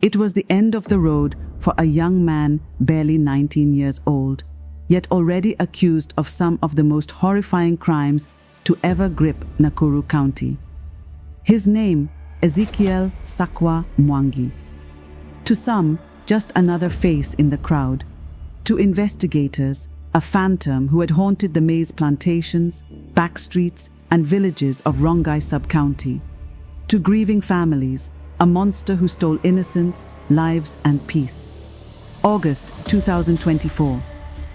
It was the end of the road for a young man barely 19 years old, yet already accused of some of the most horrifying crimes to ever grip Nakuru County. His name, Ezekiel Sakwa Mwangi. To some, just another face in the crowd. To investigators, a phantom who had haunted the maize plantations, back streets, and villages of Rongai sub-county. To grieving families, a monster who stole innocence, lives, and peace. August 2024.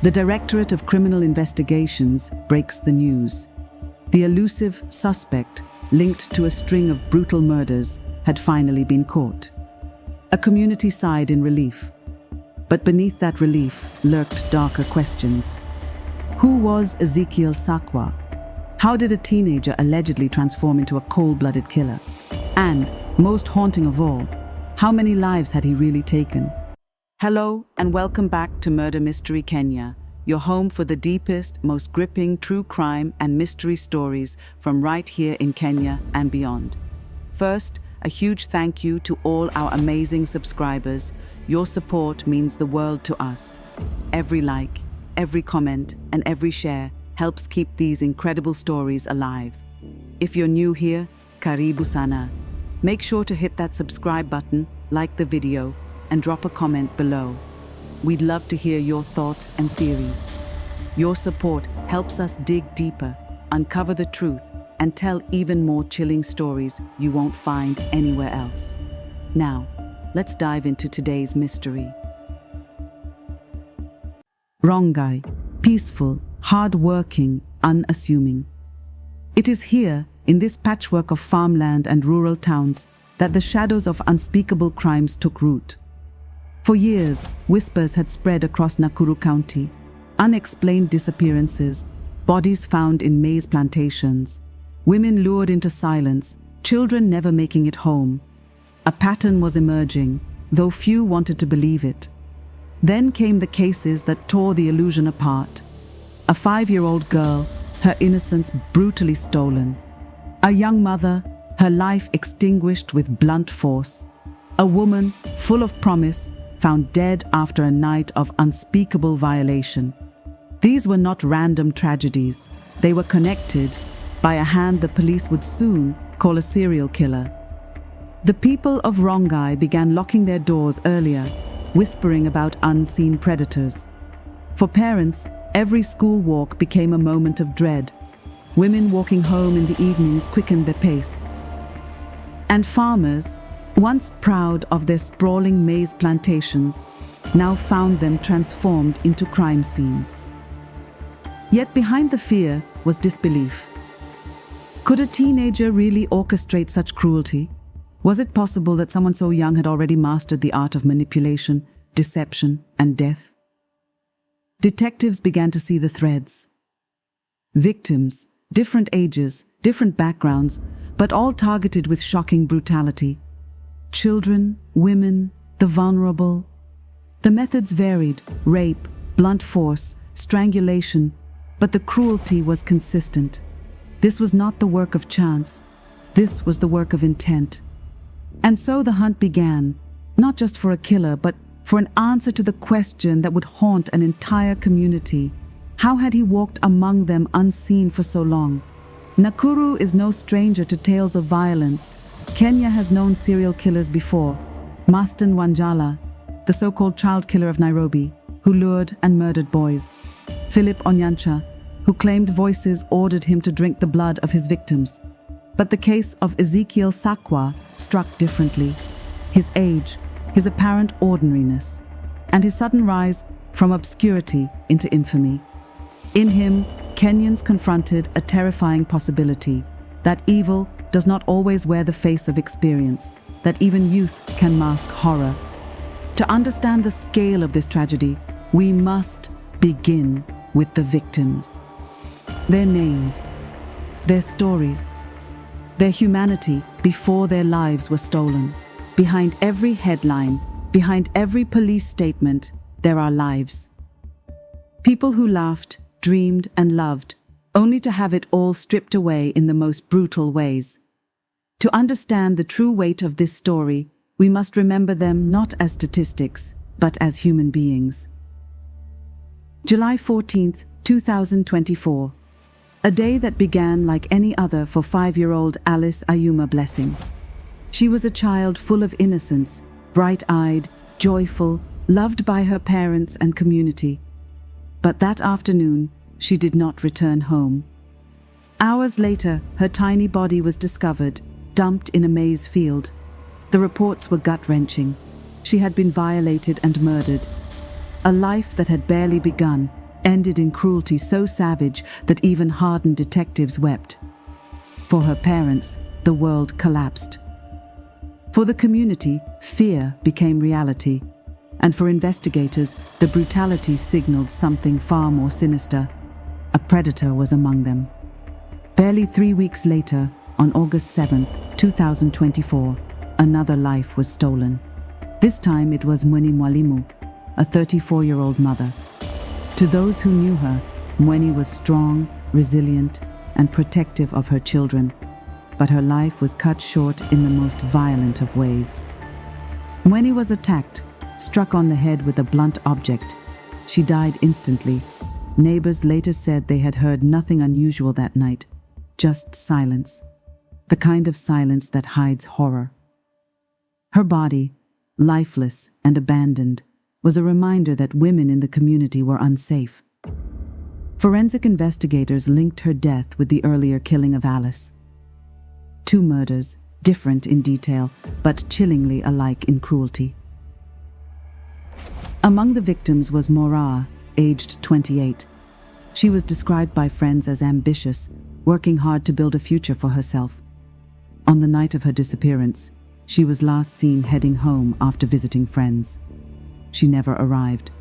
The Directorate of Criminal Investigations breaks the news. The elusive suspect, linked to a string of brutal murders, had finally been caught. A community sighed in relief. But beneath that relief lurked darker questions. Who was Ezekiel Sakwa? How did a teenager allegedly transform into a cold-blooded killer? And, most haunting of all, how many lives had he really taken? Hello and welcome back to Murder Mystery Kenya, your home for the deepest, most gripping true crime and mystery stories from right here in Kenya and beyond. First, a huge thank you to all our amazing subscribers. Your support means the world to us. Every like, every comment, and every share helps keep these incredible stories alive. If you're new here, karibu sana. Make sure to hit that subscribe button, like the video, and drop a comment below. We'd love to hear your thoughts and theories. Your support helps us dig deeper, uncover the truth, and tell even more chilling stories you won't find anywhere else. Now, let's dive into today's mystery. Rongai, peaceful, hard-working, unassuming. It is here, in this patchwork of farmland and rural towns, that the shadows of unspeakable crimes took root. For years, whispers had spread across Nakuru County. Unexplained disappearances, bodies found in maize plantations, women lured into silence, children never making it home. A pattern was emerging, though few wanted to believe it. Then came the cases that tore the illusion apart. A 5-year-old girl, her innocence brutally stolen. A young mother, her life extinguished with blunt force. A woman, full of promise, found dead after a night of unspeakable violation. These were not random tragedies. They were connected by a hand the police would soon call a serial killer. The people of Rongai began locking their doors earlier, whispering about unseen predators. For parents, every school walk became a moment of dread. Women walking home in the evenings quickened their pace. And farmers, once proud of their sprawling maize plantations, now found them transformed into crime scenes. Yet behind the fear was disbelief. Could a teenager really orchestrate such cruelty? Was it possible that someone so young had already mastered the art of manipulation, deception, and death? Detectives began to see the threads. Victims, different ages, different backgrounds, but all targeted with shocking brutality. Children, women, the vulnerable. The methods varied: rape, blunt force, strangulation, but the cruelty was consistent. This was not the work of chance. This was the work of intent. And so the hunt began, not just for a killer, but for an answer to the question that would haunt an entire community. How had he walked among them unseen for so long? Nakuru is no stranger to tales of violence. Kenya has known serial killers before. Maston Wanjala, the so-called child killer of Nairobi, who lured and murdered boys. Philip Onyancha, who claimed voices ordered him to drink the blood of his victims. But the case of Ezekiel Sakwa struck differently. His age, his apparent ordinariness, and his sudden rise from obscurity into infamy. In him, Kenyans confronted a terrifying possibility, that evil does not always wear the face of experience, that even youth can mask horror. To understand the scale of this tragedy, we must begin with the victims. Their names, their stories, their humanity before their lives were stolen. Behind every headline, behind every police statement, there are lives. People who laughed, dreamed, and loved, only to have it all stripped away in the most brutal ways. To understand the true weight of this story, we must remember them not as statistics, but as human beings. July 14th, 2024. A day that began like any other for 5-year-old Alice Ayuma Blessing. She was a child full of innocence, bright-eyed, joyful, loved by her parents and community. But that afternoon, she did not return home. Hours later, her tiny body was discovered, dumped in a maize field. The reports were gut-wrenching. She had been violated and murdered. A life that had barely begun ended in cruelty so savage that even hardened detectives wept. For her parents, the world collapsed. For the community, fear became reality. And for investigators, the brutality signaled something far more sinister. A predator was among them. Barely 3 weeks later, on August 7th, 2024, another life was stolen. This time it was Mweni Mwalimu, a 34-year-old mother. To those who knew her, Mweni was strong, resilient, and protective of her children, but her life was cut short in the most violent of ways. Mweni was attacked, struck on the head with a blunt object. She died instantly. Neighbors later said they had heard nothing unusual that night, just silence, the kind of silence that hides horror. Her body, lifeless and abandoned, was a reminder that women in the community were unsafe. Forensic investigators linked her death with the earlier killing of Alice. 2 murders, different in detail, but chillingly alike in cruelty. Among the victims was Mora, aged 28. She was described by friends as ambitious, working hard to build a future for herself. On the night of her disappearance, she was last seen heading home after visiting friends. She never arrived.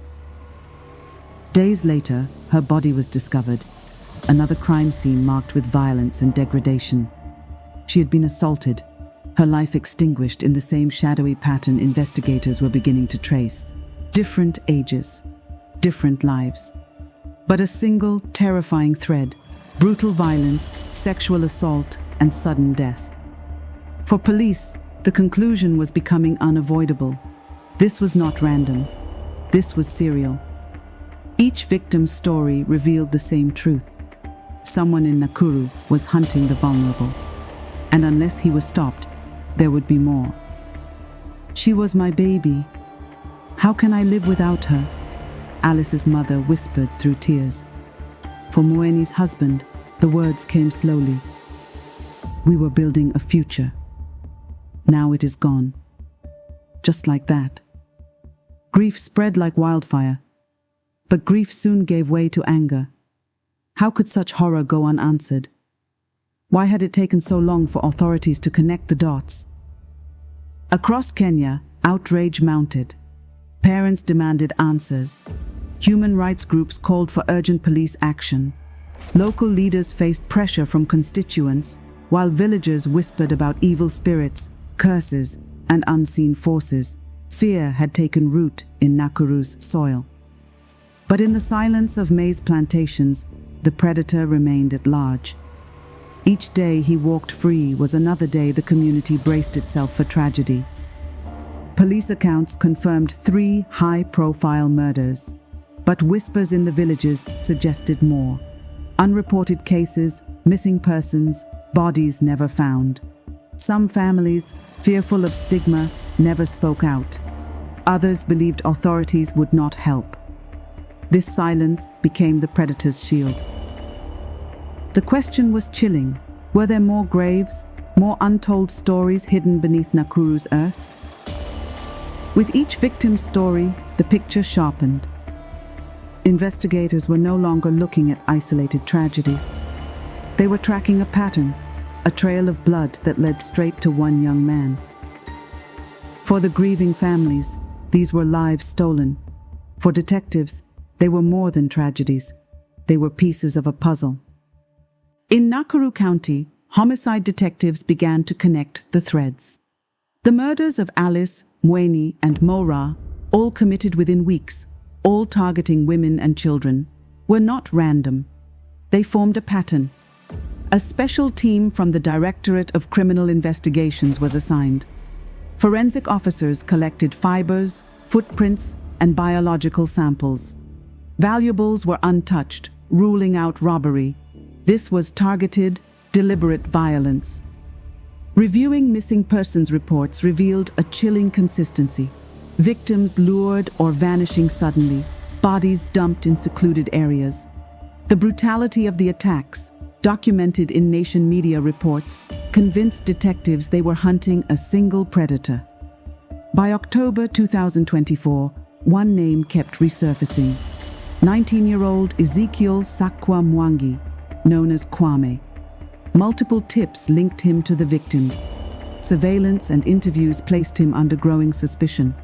Days later, her body was discovered, another crime scene marked with violence and degradation. She had been assaulted, her life extinguished in the same shadowy pattern investigators were beginning to trace. Different ages, different lives, but a single terrifying thread: brutal violence, sexual assault, and sudden death. For police, the conclusion was becoming unavoidable. This was not random. This was serial. Each victim's story revealed the same truth. Someone in Nakuru was hunting the vulnerable. And unless he was stopped, there would be more. She was my baby. How can I live without her? Alice's mother whispered through tears. For Mweni's husband, the words came slowly. We were building a future. Now it is gone. Just like that. Grief spread like wildfire. But grief soon gave way to anger. How could such horror go unanswered? Why had it taken so long for authorities to connect the dots? Across Kenya, outrage mounted. Parents demanded answers. Human rights groups called for urgent police action. Local leaders faced pressure from constituents, while villagers whispered about evil spirits, curses, and unseen forces. Fear had taken root in Nakuru's soil. But in the silence of maize plantations, the predator remained at large. Each day he walked free was another day the community braced itself for tragedy. Police accounts confirmed 3 high-profile murders, but whispers in the villages suggested more. Unreported cases, missing persons, bodies never found. Some families, fearful of stigma, never spoke out. Others believed authorities would not help. This silence became the predator's shield. The question was chilling. Were there more graves, more untold stories hidden beneath Nakuru's earth? With each victim's story, the picture sharpened. Investigators were no longer looking at isolated tragedies. They were tracking a pattern, a trail of blood that led straight to one young man. For the grieving families, these were lives stolen. For detectives, they were more than tragedies. They were pieces of a puzzle. In Nakuru County, homicide detectives began to connect the threads. The murders of Alice, Mweni, and Mora, all committed within weeks, all targeting women and children, were not random. They formed a pattern. A special team from the Directorate of Criminal Investigations was assigned. Forensic officers collected fibers, footprints, and biological samples. Valuables were untouched, ruling out robbery. This was targeted, deliberate violence. Reviewing missing persons reports revealed a chilling consistency. Victims lured or vanishing suddenly, bodies dumped in secluded areas. The brutality of the attacks, documented in nation media reports, convinced detectives they were hunting a single predator. By October 2024, one name kept resurfacing: 19-year-old Ezekiel Sakwa Mwangi, known as Kwame. Multiple tips linked him to the victims. Surveillance and interviews placed him under growing suspicion.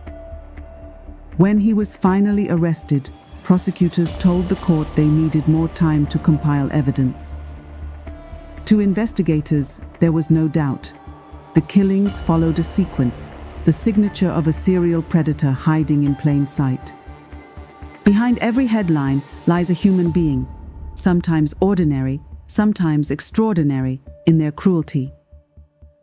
When he was finally arrested, prosecutors told the court they needed more time to compile evidence. To investigators, there was no doubt. The killings followed a sequence, the signature of a serial predator hiding in plain sight. Behind every headline lies a human being, sometimes ordinary, sometimes extraordinary in their cruelty.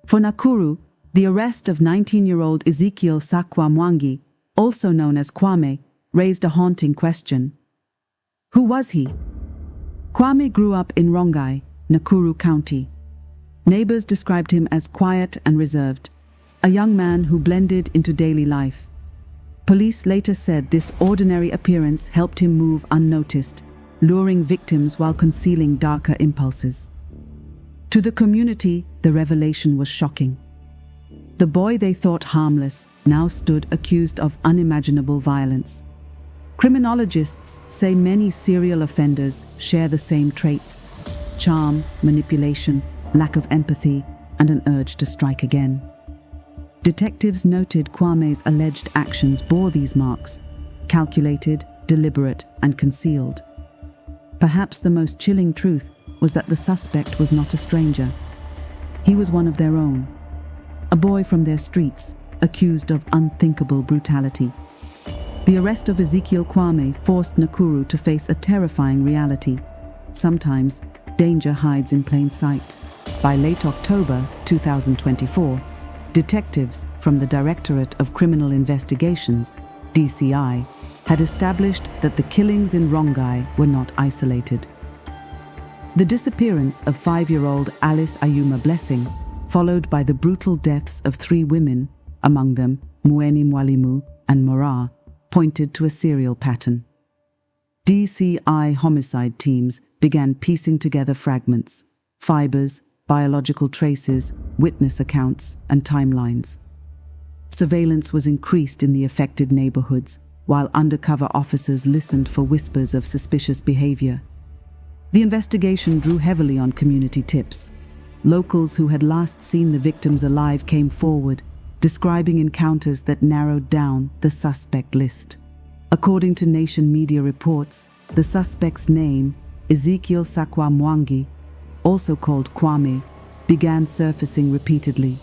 For Nakuru, the arrest of 19-year-old Ezekiel Sakwa Mwangi, also known as Kwame, raised a haunting question. Who was he? Kwame grew up in Rongai, Nakuru County. Neighbors described him as quiet and reserved, a young man who blended into daily life. Police later said this ordinary appearance helped him move unnoticed, luring victims while concealing darker impulses. To the community, the revelation was shocking. The boy they thought harmless now stood accused of unimaginable violence. Criminologists say many serial offenders share the same traits: charm, manipulation, lack of empathy, and an urge to strike again. Detectives noted Kwame's alleged actions bore these marks: calculated, deliberate, and concealed. Perhaps the most chilling truth was that the suspect was not a stranger. He was one of their own, a boy from their streets, accused of unthinkable brutality. The arrest of Ezekiel Kwame forced Nakuru to face a terrifying reality. Sometimes, danger hides in plain sight. By late October 2024, detectives from the Directorate of Criminal Investigations, DCI, had established that the killings in Rongai were not isolated. The disappearance of 5-year-old Alice Ayuma Blessing, followed by the brutal deaths of 3 women, among them Mueni Mwalimu and Mora, pointed to a serial pattern. DCI homicide teams began piecing together fragments, fibers, biological traces, witness accounts, and timelines. Surveillance was increased in the affected neighborhoods, while undercover officers listened for whispers of suspicious behavior. The investigation drew heavily on community tips. Locals who had last seen the victims alive came forward, describing encounters that narrowed down the suspect list. According to nation media reports, the suspect's name, Ezekiel Sakwa Mwangi, also called Kwame, began surfacing repeatedly.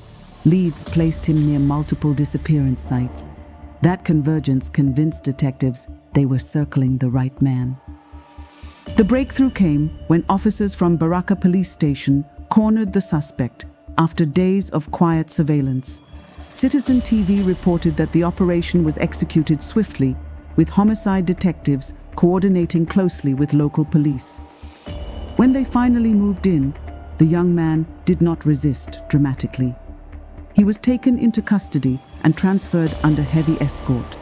Leads placed him near multiple disappearance sites. That convergence convinced detectives they were circling the right man. The breakthrough came when officers from Baraka Police Station cornered the suspect after days of quiet surveillance. Citizen TV reported that the operation was executed swiftly, with homicide detectives coordinating closely with local police. When they finally moved in, the young man did not resist dramatically. He was taken into custody and transferred under heavy escort.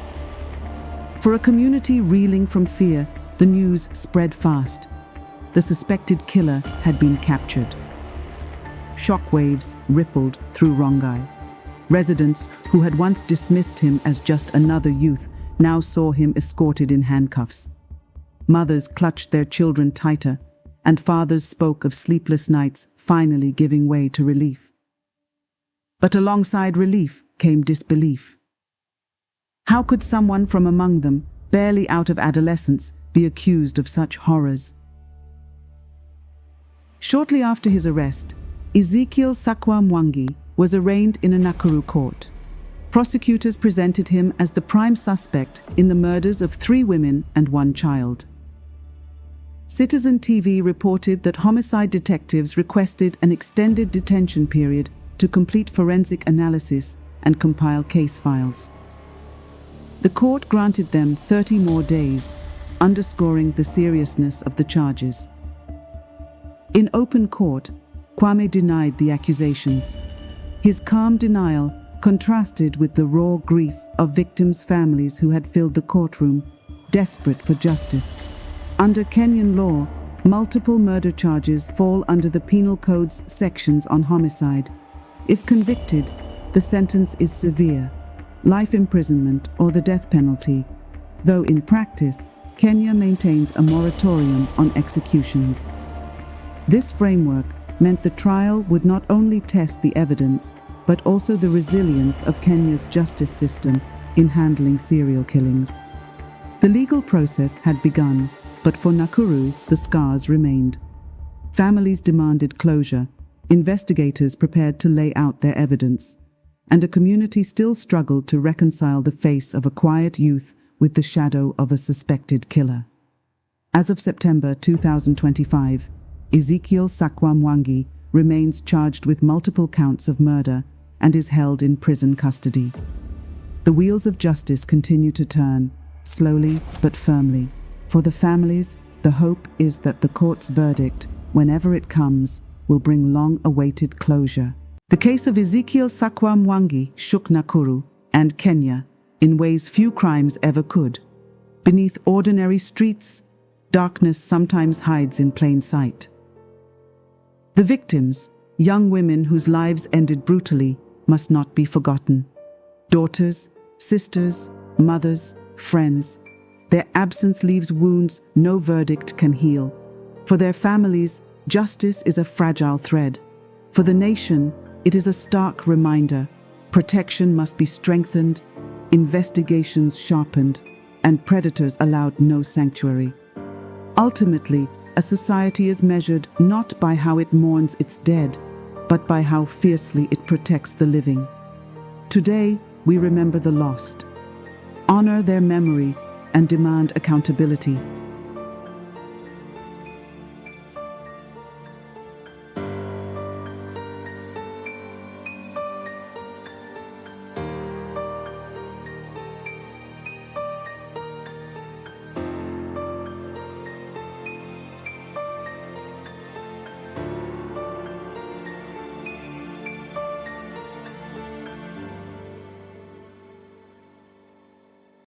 For a community reeling from fear, the news spread fast. The suspected killer had been captured. Shockwaves rippled through Rongai. Residents who had once dismissed him as just another youth now saw him escorted in handcuffs. Mothers clutched their children tighter, and fathers spoke of sleepless nights finally giving way to relief. But alongside relief came disbelief. How could someone from among them, barely out of adolescence, be accused of such horrors? Shortly after his arrest, Ezekiel Sakwa Mwangi was arraigned in a Nakuru court. Prosecutors presented him as the prime suspect in the murders of 3 women and 1 child. Citizen TV reported that homicide detectives requested an extended detention period to complete forensic analysis and compile case files. The court granted them 30 more days, underscoring the seriousness of the charges. In open court, Kwame denied the accusations. His calm denial contrasted with the raw grief of victims' families who had filled the courtroom, desperate for justice. Under Kenyan law, multiple murder charges fall under the Penal Code's sections on homicide. If convicted, the sentence is severe, life imprisonment or the death penalty, though in practice, Kenya maintains a moratorium on executions. This framework meant the trial would not only test the evidence, but also the resilience of Kenya's justice system in handling serial killings. The legal process had begun, but for Nakuru, the scars remained. Families demanded closure, investigators prepared to lay out their evidence, and a community still struggled to reconcile the face of a quiet youth with the shadow of a suspected killer. As of September 2025, Ezekiel Sakwa Mwangi remains charged with multiple counts of murder and is held in prison custody. The wheels of justice continue to turn, slowly but firmly. For the families, the hope is that the court's verdict, whenever it comes, will bring long-awaited closure. The case of Ezekiel Sakwa Mwangi shook Nakuru and Kenya in ways few crimes ever could. Beneath ordinary streets, darkness sometimes hides in plain sight. The victims, young women whose lives ended brutally, must not be forgotten. Daughters, sisters, mothers, friends. Their absence leaves wounds no verdict can heal. For their families, justice is a fragile thread. For the nation, it is a stark reminder. Protection must be strengthened, investigations sharpened, and predators allowed no sanctuary. Ultimately, a society is measured not by how it mourns its dead, but by how fiercely it protects the living. Today, we remember the lost, honor their memory, and demand accountability.